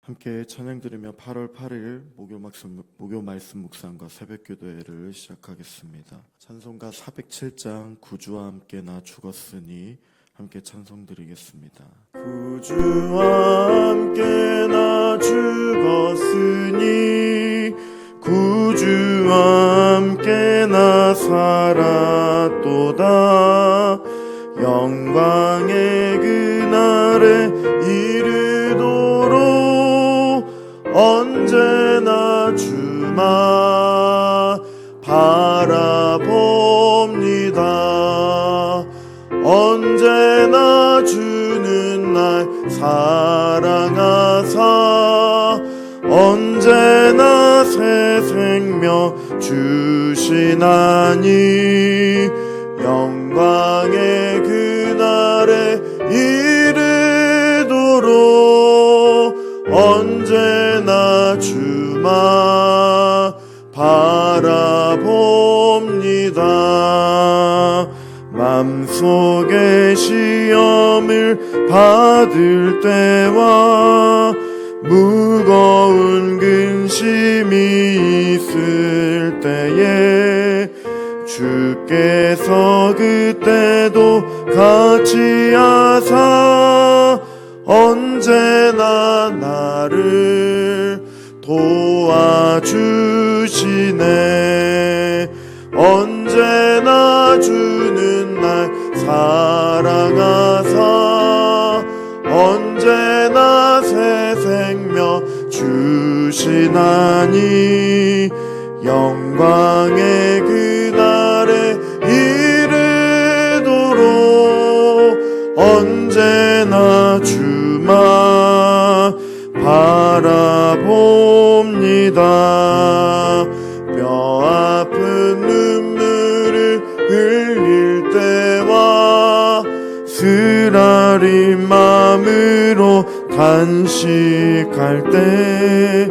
함께 찬양 들으며 8월 8일 목요 말씀 묵상과 새벽 기도회를 시작하겠습니다. 찬송가 407장 구주와 함께 나 죽었으니 함께 찬송 드리겠습니다. 구주와 함께 나 죽었으니 구주와 함께 나 살았도다. 영광의 그날에 이르도록 언제나 주만 바라봅니다. 언제나 주는 날 사랑하사 언제나 새 생명 주시나니 영광의 그날에 이르도록 언제나 주만 바라봅니다. 맘속에 시험을 받을 때와 무거운 근심이 있을 때에 주께서 그때도 같이 하사 언제나 나를 도와주시네. 언제나 주는 날 사랑하사 언제나 새 생명 주시나니 영광의 그날에 이르도록 언제나 주만 바라봅니다. 뼈 아픈 눈물을 흘릴 때와 쓰라린 마음으로 단식할 때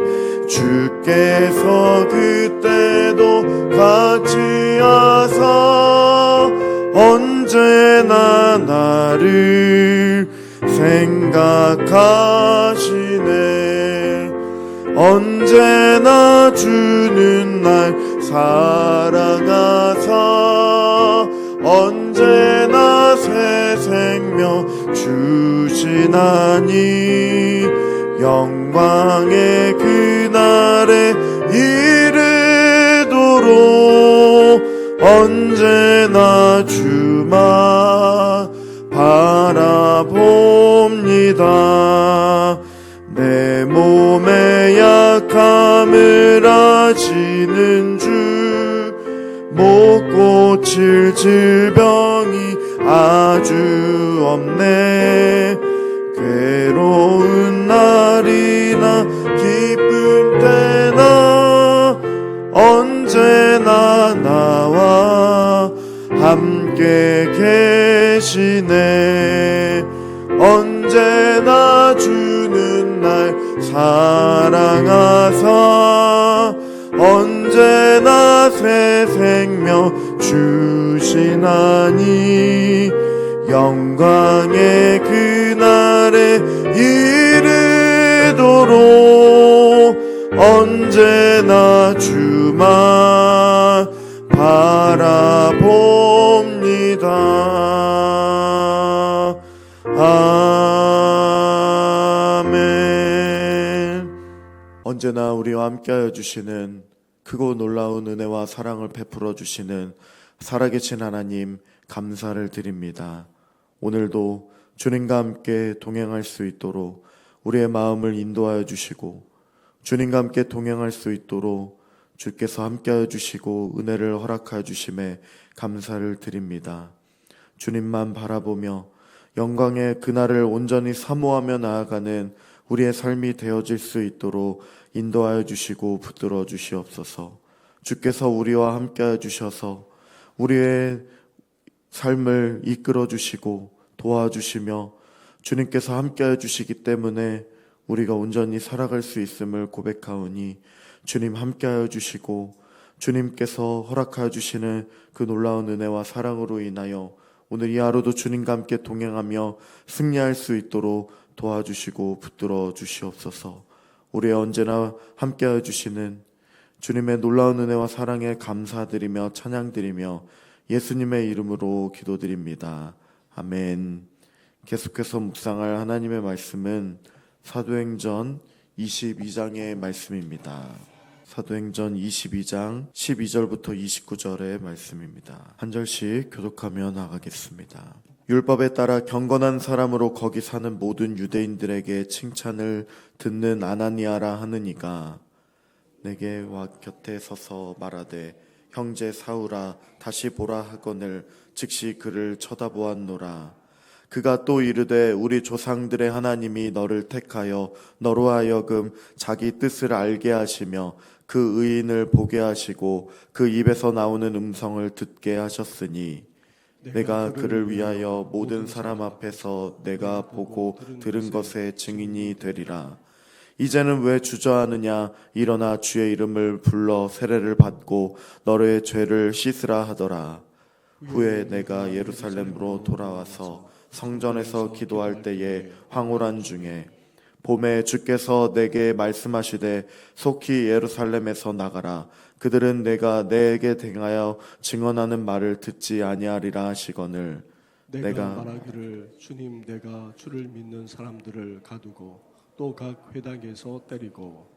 주께서 그때도 같이 하사 언제나 나를 생각하시네. 언제나 주는 날 사랑하사 언제나 새 생명 주시나니 영광의 그날에 이르도록 언제나 주만 바라봅니다. 내 몸의 약함을 아시는 주 못 고칠 질병이 아주 없네. 괴로운 날이나 기쁜 때나 언제나 나와 함께 계시네. 언제나 주는 날 사랑하사 언제나 새 생명 주시나니 영광의 그날에 이르도록 언제나 주만 바라봅니다. 아멘. 언제나 우리와 함께하여 주시는 크고 놀라운 은혜와 사랑을 베풀어 주시는 살아계신 하나님 감사를 드립니다. 오늘도 주님과 함께 동행할 수 있도록 우리의 마음을 인도하여 주시고 주님과 함께 동행할 수 있도록 주께서 함께하여 주시고 은혜를 허락하여 주심에 감사를 드립니다. 주님만 바라보며 영광의 그날을 온전히 사모하며 나아가는 우리의 삶이 되어질 수 있도록 인도하여 주시고 붙들어 주시옵소서. 주께서 우리와 함께하여 주셔서 우리의 삶을 이끌어 주시고 도와주시며 주님께서 함께하여 주시기 때문에 우리가 온전히 살아갈 수 있음을 고백하오니 주님 함께하여 주시고 주님께서 허락하여 주시는 그 놀라운 은혜와 사랑으로 인하여 오늘 이 하루도 주님과 함께 동행하며 승리할 수 있도록 도와주시고 붙들어 주시옵소서. 우리의 언제나 함께하여 주시는 주님의 놀라운 은혜와 사랑에 감사드리며 찬양드리며 예수님의 이름으로 기도드립니다. 아멘. 계속해서 묵상할 하나님의 말씀은 사도행전 22장의 말씀입니다. 사도행전 22장 12절부터 29절의 말씀입니다. 한 절씩 교독하며 나가겠습니다. 율법에 따라 경건한 사람으로 거기 사는 모든 유대인들에게 칭찬을 듣는 아나니아라 하는 이가 내게 와 곁에 서서 말하되 형제 사울아 다시 보라 하거늘 즉시 그를 쳐다보았노라. 그가 또 이르되 우리 조상들의 하나님이 너를 택하여 너로 하여금 자기 뜻을 알게 하시며 그 의인을 보게 하시고 그 입에서 나오는 음성을 듣게 하셨으니 내가 그를 위하여 모든 사람 앞에서 내가 보고 들은 것의 증인이 되리라. 이제는 왜 주저하느냐? 일어나 주의 이름을 불러 세례를 받고 너의 죄를 씻으라 하더라. 후에 내가 예루살렘으로 돌아와서 성전에서 기도할 때에 황홀한 중에 봄에 주께서 내게 말씀하시되 속히 예루살렘에서 나가라. 그들은 내가 내게 대하여 증언하는 말을 듣지 아니하리라 하시거늘 내가 말하기를 주님 내가 주를 믿는 사람들을 가두고 또 각 회당에서 때리고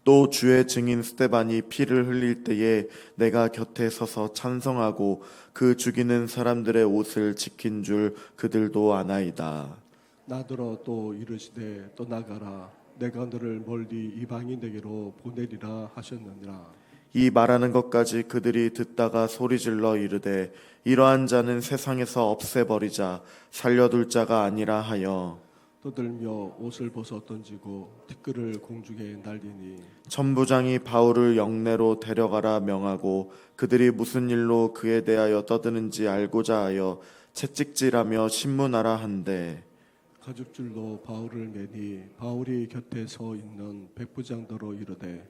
또 주의 증인 스데반이 피를 흘릴 때에 내가 곁에 서서 찬성하고 그 죽이는 사람들의 옷을 지킨 줄 그들도 아나이다. 나더러 또 이르시되 떠나가라 내가 너를 멀리 이방인에게로 보내리라 하셨느니라. 이 말하는 것까지 그들이 듣다가 소리질러 이르되 이러한 자는 세상에서 없애버리자 살려둘 자가 아니라 하여 떠들며 옷을 벗어 던지고 티끌을 공중에 날리니 천부장이 바울을 영내로 데려가라 명하고 그들이 무슨 일로 그에 대하여 떠드는지 알고자 하여 채찍질하며 신문하라 한대 가죽줄로 바울을 매니 바울이 곁에 서 있는 백부장더러 이르되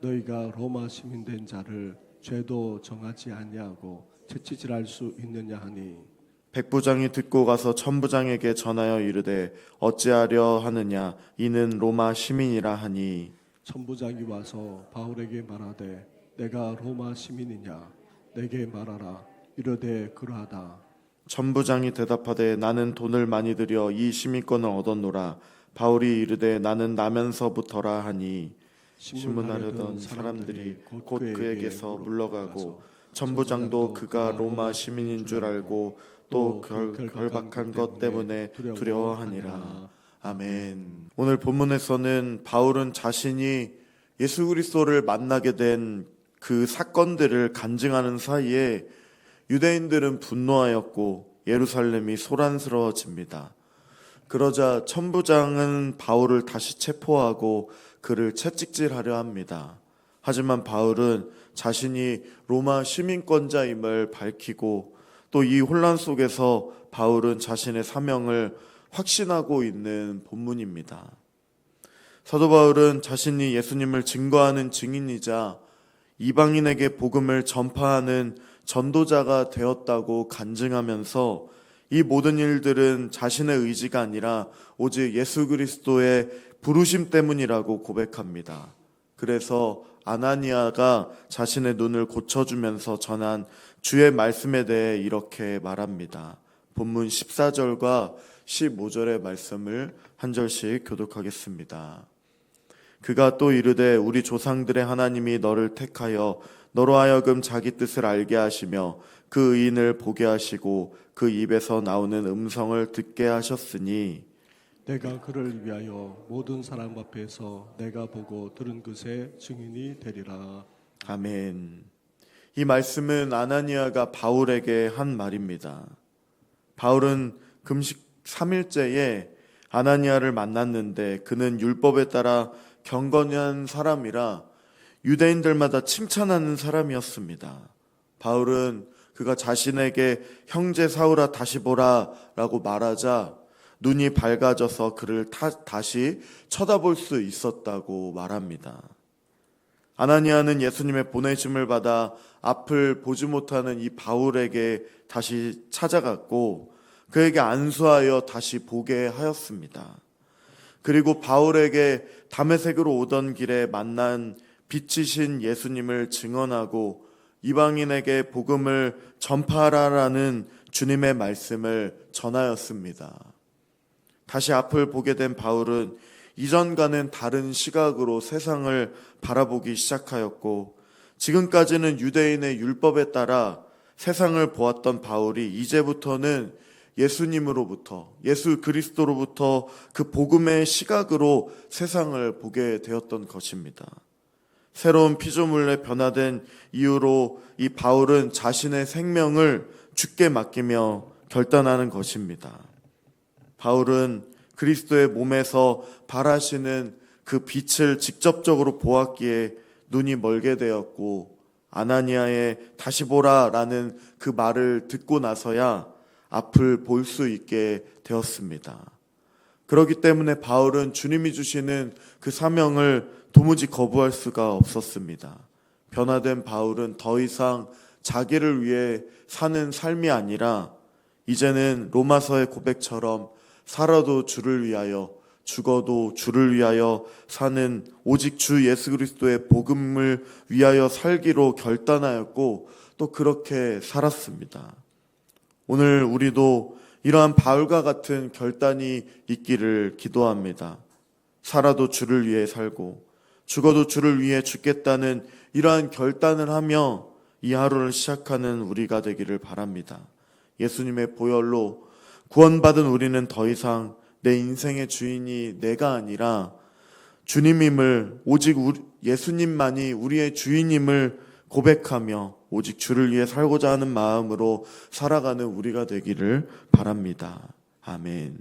너희가 로마 시민된 자를 죄도 정하지 아니하고 채찍질할 수 있느냐 하니 백부장이 듣고 가서 천부장에게 전하여 이르되 어찌하려 하느냐 이는 로마 시민이라 하니 천부장이 와서 바울에게 말하되 내가 로마 시민이냐 내게 말하라. 이르되 그러하다. 천부장이 대답하되 나는 돈을 많이 들여 이 시민권을 얻었노라. 바울이 이르되 나는 나면서부터라 하니 신문하려던 사람들이 곧 그에게서 물러가고 천부장도 그가 로마 시민인 줄 알고 또 결박한 것 때문에 두려워하니라. 아멘. 오늘 본문에서는 바울은 자신이 예수 그리스도를 만나게 된 그 사건들을 간증하는 사이에 유대인들은 분노하였고 예루살렘이 소란스러워집니다. 그러자 천부장은 바울을 다시 체포하고 그를 채찍질하려 합니다. 하지만 바울은 자신이 로마 시민권자임을 밝히고 또 이 혼란 속에서 바울은 자신의 사명을 확신하고 있는 본문입니다. 사도 바울은 자신이 예수님을 증거하는 증인이자 이방인에게 복음을 전파하는 전도자가 되었다고 간증하면서 이 모든 일들은 자신의 의지가 아니라 오직 예수 그리스도의 부르심 때문이라고 고백합니다. 그래서 아나니아가 자신의 눈을 고쳐주면서 전한 주의 말씀에 대해 이렇게 말합니다. 본문 14절과 15절의 말씀을 한 절씩 교독하겠습니다. 그가 또 이르되 우리 조상들의 하나님이 너를 택하여 너로 하여금 자기 뜻을 알게 하시며 그 의인을 보게 하시고 그 입에서 나오는 음성을 듣게 하셨으니 내가 그를 위하여 모든 사람 앞에서 내가 보고 들은 것의 증인이 되리라. 아멘. 이 말씀은 아나니아가 바울에게 한 말입니다. 바울은 금식 3일째에 아나니아를 만났는데 그는 율법에 따라 경건한 사람이라 유대인들마다 칭찬하는 사람이었습니다. 바울은 그가 자신에게 형제 사울아 다시 보라 라고 말하자 눈이 밝아져서 그를 다시 쳐다볼 수 있었다고 말합니다. 아나니아는 예수님의 보내심을 받아 앞을 보지 못하는 이 바울에게 다시 찾아갔고 그에게 안수하여 다시 보게 하였습니다. 그리고 바울에게 다메섹으로 오던 길에 만난 빛이신 예수님을 증언하고 이방인에게 복음을 전파하라라는 주님의 말씀을 전하였습니다. 다시 앞을 보게 된 바울은 이전과는 다른 시각으로 세상을 바라보기 시작하였고, 지금까지는 유대인의 율법에 따라 세상을 보았던 바울이 이제부터는 예수님으로부터, 예수 그리스도로부터 그 복음의 시각으로 세상을 보게 되었던 것입니다. 새로운 피조물에 변화된 이후로 이 바울은 자신의 생명을 주께 맡기며 결단하는 것입니다. 바울은 그리스도의 몸에서 발하시는 그 빛을 직접적으로 보았기에 눈이 멀게 되었고, 아나니아의 다시 보라라는 그 말을 듣고 나서야 앞을 볼 수 있게 되었습니다. 그렇기 때문에 바울은 주님이 주시는 그 사명을 도무지 거부할 수가 없었습니다. 변화된 바울은 더 이상 자기를 위해 사는 삶이 아니라 이제는 로마서의 고백처럼 살아도 주를 위하여, 죽어도 주를 위하여 사는 오직 주 예수 그리스도의 복음을 위하여 살기로 결단하였고, 또 그렇게 살았습니다. 오늘 우리도 이러한 바울과 같은 결단이 있기를 기도합니다. 살아도 주를 위해 살고 죽어도 주를 위해 죽겠다는 이러한 결단을 하며 이 하루를 시작하는 우리가 되기를 바랍니다. 예수님의 보혈로 구원받은 우리는 더 이상 내 인생의 주인이 내가 아니라 주님임을, 오직 예수님만이 우리의 주인임을 고백하며 오직 주를 위해 살고자 하는 마음으로 살아가는 우리가 되기를 바랍니다. 아멘.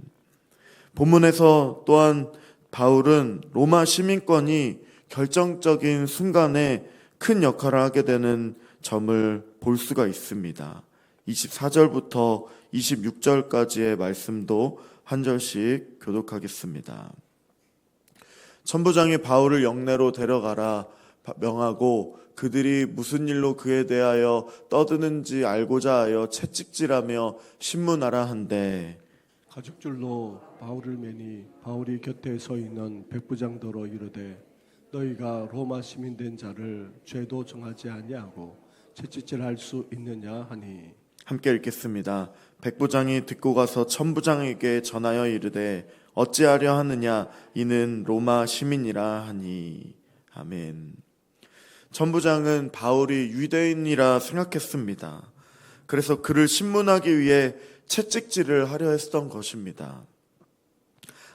본문에서 또한 바울은 로마 시민권이 결정적인 순간에 큰 역할을 하게 되는 점을 볼 수가 있습니다. 24절부터 26절까지의 말씀도 한 절씩 교독하겠습니다. 천부장이 바울을 영내로 데려가라 명하고 그들이 무슨 일로 그에 대하여 떠드는지 알고자 하여 채찍질하며 신문하라 한대, 가죽줄로 바울을 매니 바울이 곁에 서 있는 백부장더러 이르되 너희가 로마 시민 된 자를 죄도 정하지 아니하고 채찍질할 수 있느냐 하니. 함께 읽겠습니다. 백부장이 듣고 가서 천부장에게 전하여 이르되 어찌하려 하느냐, 이는 로마 시민이라 하니. 아멘. 천부장은 바울이 유대인이라 생각했습니다. 그래서 그를 신문하기 위해 채찍질을 하려 했던 것입니다.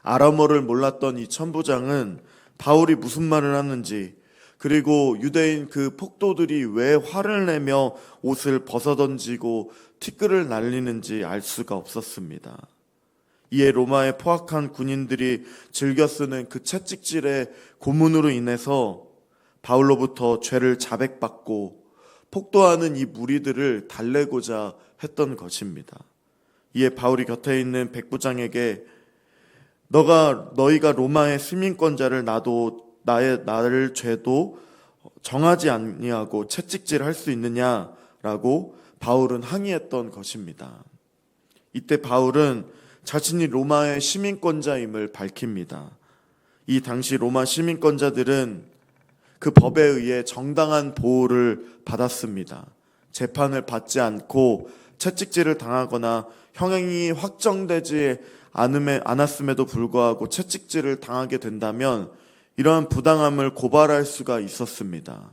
아람어를 몰랐던 이 천부장은 바울이 무슨 말을 하는지, 그리고 유대인 그 폭도들이 왜 화를 내며 옷을 벗어던지고 티끌을 날리는지 알 수가 없었습니다. 이에 로마에 포악한 군인들이 즐겨 쓰는 그 채찍질의 고문으로 인해서 바울로부터 죄를 자백받고 폭도하는 이 무리들을 달래고자 했던 것입니다. 이에 바울이 곁에 있는 백부장에게 너희가 로마의 시민권자를 나를 죄도 정하지 아니하고 채찍질할 수 있느냐라고 바울은 항의했던 것입니다. 이때 바울은 자신이 로마의 시민권자임을 밝힙니다. 이 당시 로마 시민권자들은 그 법에 의해 정당한 보호를 받았습니다. 재판을 받지 않고 채찍질을 당하거나 형행이 확정되지 않았음에도 불구하고 채찍질을 당하게 된다면 이러한 부당함을 고발할 수가 있었습니다.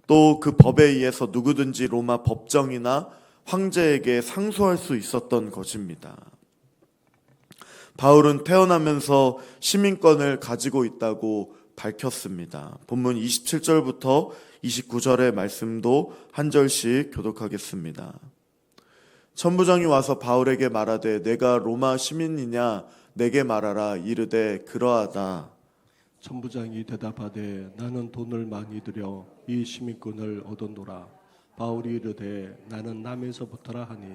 또 그 법에 의해서 누구든지 로마 법정이나 황제에게 상소할 수 있었던 것입니다. 바울은 태어나면서 시민권을 가지고 있다고 밝혔습니다. 본문 27절부터 29절의 말씀도 한 절씩 교독하겠습니다. 천부장이 와서 바울에게 말하되 내가 로마 시민이냐 내게 말하라. 이르되 그러하다. 천부장이 대답하되 나는 돈을 많이 들여 이 시민권을 얻었노라. 바울이 이르되 나는 남에서부터라 하니.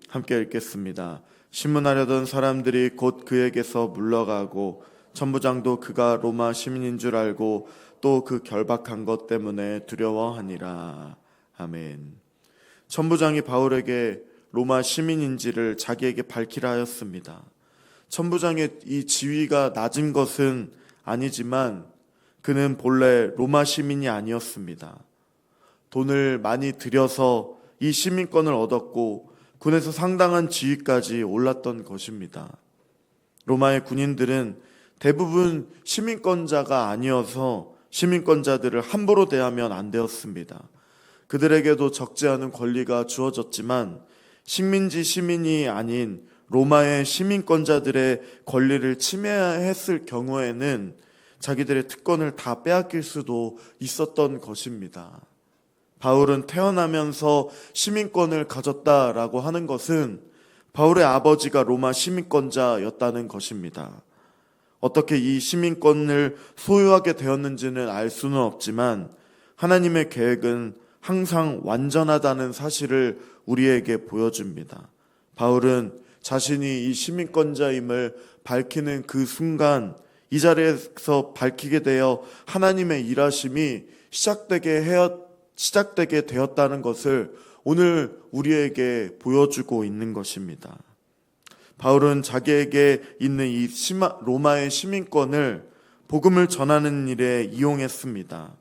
함께 읽겠습니다. 신문하려던 사람들이 곧 그에게서 물러가고 천부장도 그가 로마 시민인 줄 알고 또 그 결박한 것 때문에 두려워하니라. 아멘. 천부장이 바울에게 로마 시민인지를 자기에게 밝히라 하였습니다. 천부장의 이 지위가 낮은 것은 아니지만 그는 본래 로마 시민이 아니었습니다. 돈을 많이 들여서 이 시민권을 얻었고 군에서 상당한 지위까지 올랐던 것입니다. 로마의 군인들은 대부분 시민권자가 아니어서 시민권자들을 함부로 대하면 안 되었습니다. 그들에게도 적지 않은 권리가 주어졌지만 식민지 시민이 아닌 로마의 시민권자들의 권리를 침해했을 경우에는 자기들의 특권을 다 빼앗길 수도 있었던 것입니다. 바울은 태어나면서 시민권을 가졌다라고 하는 것은 바울의 아버지가 로마 시민권자였다는 것입니다. 어떻게 이 시민권을 소유하게 되었는지는 알 수는 없지만 하나님의 계획은 항상 완전하다는 사실을 우리에게 보여줍니다. 바울은 자신이 이 시민권자임을 밝히는 그 순간 이 자리에서 밝히게 되어 하나님의 일하심이 시작되게 되었다는 것을 오늘 우리에게 보여주고 있는 것입니다. 바울은 자기에게 있는 이 로마의 시민권을 복음을 전하는 일에 이용했습니다.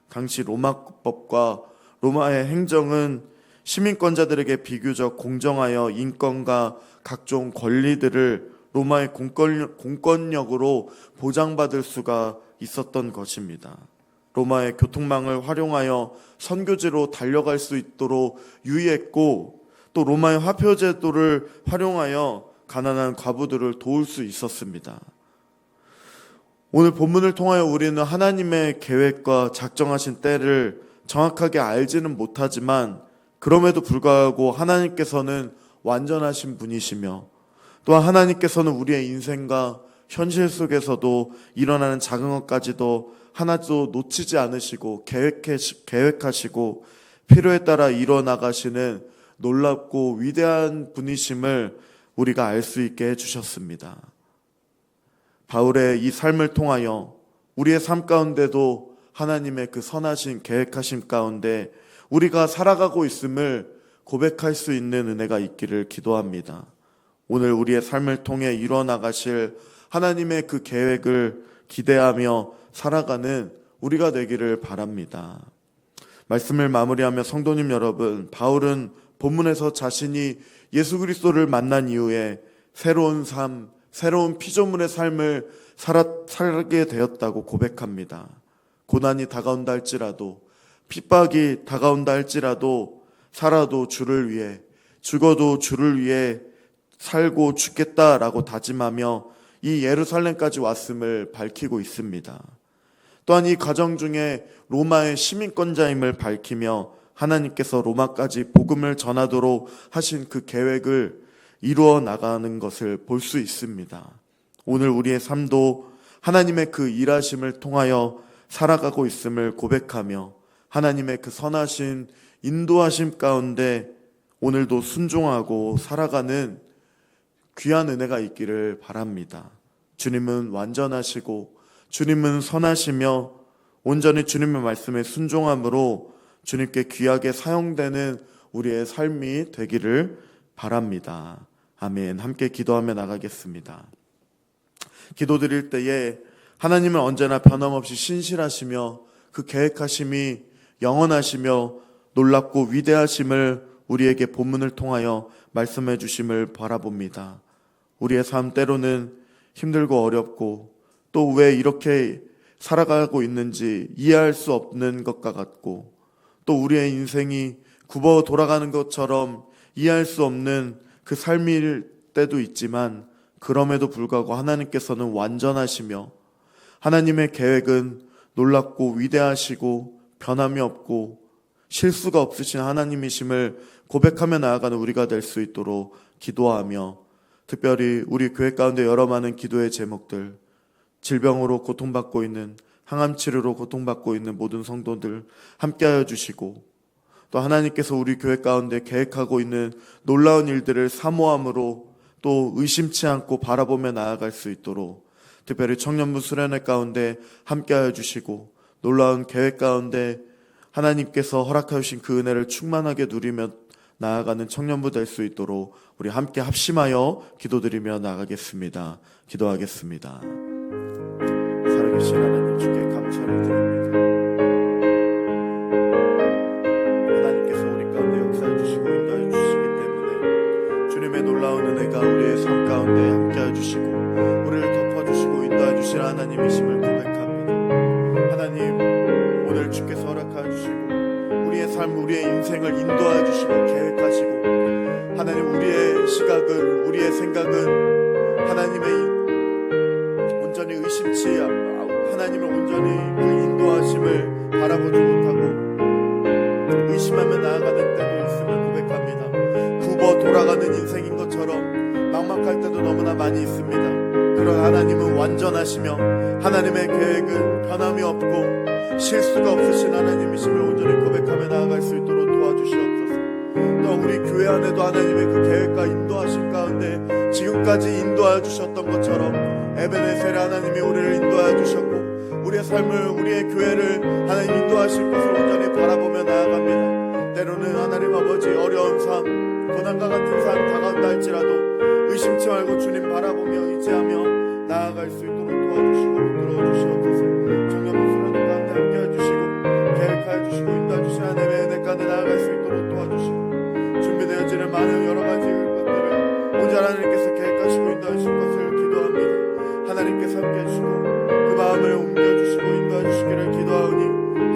당시 로마법과 로마의 행정은 시민권자들에게 비교적 공정하여 인권과 각종 권리들을 로마의 공권력으로 보장받을 수가 있었던 것입니다. 로마의 교통망을 활용하여 선교지로 달려갈 수 있도록 유의했고 또 로마의 화표 제도를 활용하여 가난한 과부들을 도울 수 있었습니다. 오늘 본문을 통하여 우리는 하나님의 계획과 작정하신 때를 정확하게 알지는 못하지만 그럼에도 불구하고 하나님께서는 완전하신 분이시며 또한 하나님께서는 우리의 인생과 현실 속에서도 일어나는 작은 것까지도 하나도 놓치지 않으시고 계획하시고 필요에 따라 이뤄나가시는 놀랍고 위대한 분이심을 우리가 알 수 있게 해주셨습니다. 바울의 이 삶을 통하여 우리의 삶 가운데도 하나님의 그 선하신 계획하심 가운데 우리가 살아가고 있음을 고백할 수 있는 은혜가 있기를 기도합니다. 오늘 우리의 삶을 통해 이뤄나가실 하나님의 그 계획을 기대하며 살아가는 우리가 되기를 바랍니다. 말씀을 마무리하며 성도님 여러분, 바울은 본문에서 자신이 예수 그리스도를 만난 이후에 새로운 삶, 새로운 피조물의 삶을 살게 되었다고 고백합니다. 고난이 다가온다 할지라도, 핍박이 다가온다 할지라도 살아도 주를 위해, 죽어도 주를 위해 살고 죽겠다라고 다짐하며 이 예루살렘까지 왔음을 밝히고 있습니다. 또한 이 과정 중에 로마의 시민권자임을 밝히며 하나님께서 로마까지 복음을 전하도록 하신 그 계획을 이루어 나가는 것을 볼 수 있습니다. 오늘 우리의 삶도 하나님의 그 일하심을 통하여 살아가고 있음을 고백하며 하나님의 그 선하신 인도하심 가운데 오늘도 순종하고 살아가는 귀한 은혜가 있기를 바랍니다. 주님은 완전하시고 주님은 선하시며 온전히 주님의 말씀에 순종함으로 주님께 귀하게 사용되는 우리의 삶이 되기를 바랍니다. 아멘. 함께 기도하며 나가겠습니다. 기도드릴 때에 하나님은 언제나 변함없이 신실하시며 그 계획하심이 영원하시며 놀랍고 위대하심을 우리에게 본문을 통하여 말씀해 주심을 바라봅니다. 우리의 삶 때로는 힘들고 어렵고 또 왜 이렇게 살아가고 있는지 이해할 수 없는 것과 같고 또 우리의 인생이 굽어 돌아가는 것처럼 이해할 수 없는 그 삶일 때도 있지만 그럼에도 불구하고 하나님께서는 완전하시며 하나님의 계획은 놀랍고 위대하시고 변함이 없고 실수가 없으신 하나님이심을 고백하며 나아가는 우리가 될 수 있도록 기도하며 특별히 우리 교회 가운데 여러 많은 기도의 제목들, 질병으로 고통받고 있는, 항암치료로 고통받고 있는 모든 성도들 함께하여 주시고 또 하나님께서 우리 교회 가운데 계획하고 있는 놀라운 일들을 사모함으로 또 의심치 않고 바라보며 나아갈 수 있도록 특별히 청년부 수련회 가운데 함께하여 주시고 놀라운 계획 가운데 하나님께서 허락하신 그 은혜를 충만하게 누리며 나아가는 청년부 될 수 있도록 우리 함께 합심하여 기도드리며 나가겠습니다. 기도하겠습니다. 살아계신 하나님, 주께 감사를 드립니다. 하나님께서 우리 가운데 역사해 주시고 인도해 주시기 때문에 주님의 놀라운 은혜가 우리의 삶 가운데 함께해 주시고 우리를 덮어주시고 인도해 주실 하나님이심을 고백합니다. 하나님, 오늘 주께서 허락하여 주시고 우리의 삶, 우리의 인생을 인도해 주시고 계획하시고, 하나님, 우리의 시각을, 우리의 생각은 하나님의 온전히 의심치, 하나님을 온전히 그 인도하심을 바라보지 못하고 의심하며 나아가는 때도 있음을 고백합니다. 굽어 돌아가는 인생인 것처럼 막막할 때도 너무나 많이 있습니다. 그러나 하나님은 완전하시며 하나님의 계획은 변함이 없고 실수가 없으신 하나님이심을 온전히 고백하며 나아갈 수 있도록 도와주시옵소서. 또 우리 교회 안에도 하나님의 그 계획과 인도하신 가운데 지금까지 인도하여 주셨던 것처럼 에베네셀 하나님이 우리를 인도하여 주셨고 우리의 삶을, 우리의 교회를 하나님 인도하실 것을 온전히 바라보며 나아갑니다. 때로는 하나님 아버지 어려운 삶, 고난과 같은 삶 다가온다 할지라도 의심치 말고 주님 바라보며 의지하며 나아갈 수 있도록 도와주시고 붙들어 주시옵소서. 청년부 수련회 가운데 함께 해주시고 계획하여 주시고 인도해 주신 하나님의 은혜 가운데 나아갈 수 있도록 도와주시고 준비되어지는 많은 여러 가지 것들을 온전히 하나님께서 계획하시고 인도해 주실 것을 기도합니다. 하나님께서 함께 해주시고 그 마음을 옮겨주시고 인도해 주시기를 기도하오니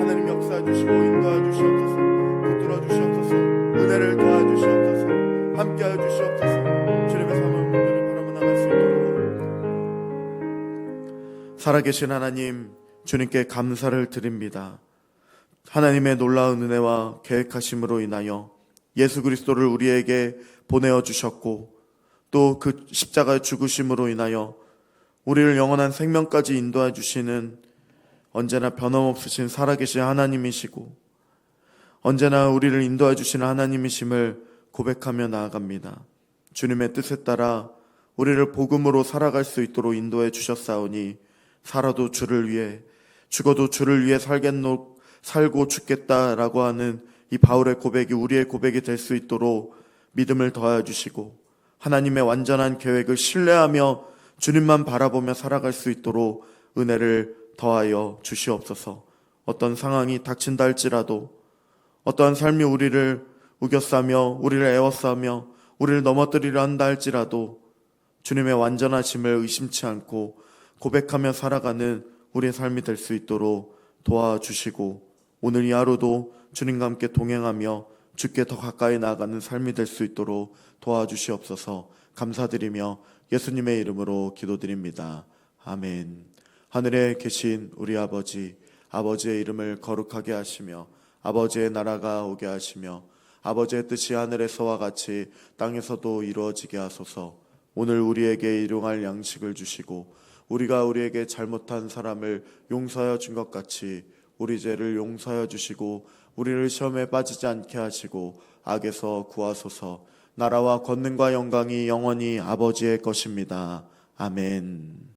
하나님 역사해 주시고 인도해 주시옵소서. 붙들어 주시옵소서. 은혜를 더해 주시옵소서. 함께하여 주시옵소서. 주님의 삶을 온전히 바라보 나갈 수 있도록 살아계신 하나님, 주님께 감사를 드립니다. 하나님의 놀라운 은혜와 계획하심으로 인하여 예수 그리스도를 우리에게 보내어 주셨고 또 그 십자가의 죽으심으로 인하여 우리를 영원한 생명까지 인도해 주시는 언제나 변함없으신 살아계신 하나님이시고 언제나 우리를 인도해 주시는 하나님이심을 고백하며 나아갑니다. 주님의 뜻에 따라 우리를 복음으로 살아갈 수 있도록 인도해 주셨사오니 살아도 주를 위해, 죽어도 주를 위해 살고 죽겠다라고 하는 이 바울의 고백이 우리의 고백이 될 수 있도록 믿음을 더하여 주시고 하나님의 완전한 계획을 신뢰하며 주님만 바라보며 살아갈 수 있도록 은혜를 더하여 주시옵소서. 어떤 상황이 닥친다 할지라도, 어떠한 삶이 우리를 우겨싸며 우리를 애워싸며 우리를 넘어뜨리려 한다 할지라도 주님의 완전하심을 의심치 않고 고백하며 살아가는 우리의 삶이 될 수 있도록 도와주시고 오늘 이 하루도 주님과 함께 동행하며 주께 더 가까이 나아가는 삶이 될 수 있도록 도와주시옵소서. 감사드리며 예수님의 이름으로 기도드립니다. 아멘. 하늘에 계신 우리 아버지, 아버지의 이름을 거룩하게 하시며 아버지의 나라가 오게 하시며 아버지의 뜻이 하늘에서와 같이 땅에서도 이루어지게 하소서. 오늘 우리에게 일용할 양식을 주시고 우리가 우리에게 잘못한 사람을 용서하여 준 것 같이 우리 죄를 용서하여 주시고 우리를 시험에 빠지지 않게 하시고 악에서 구하소서. 나라와 권능과 영광이 영원히 아버지의 것입니다. 아멘.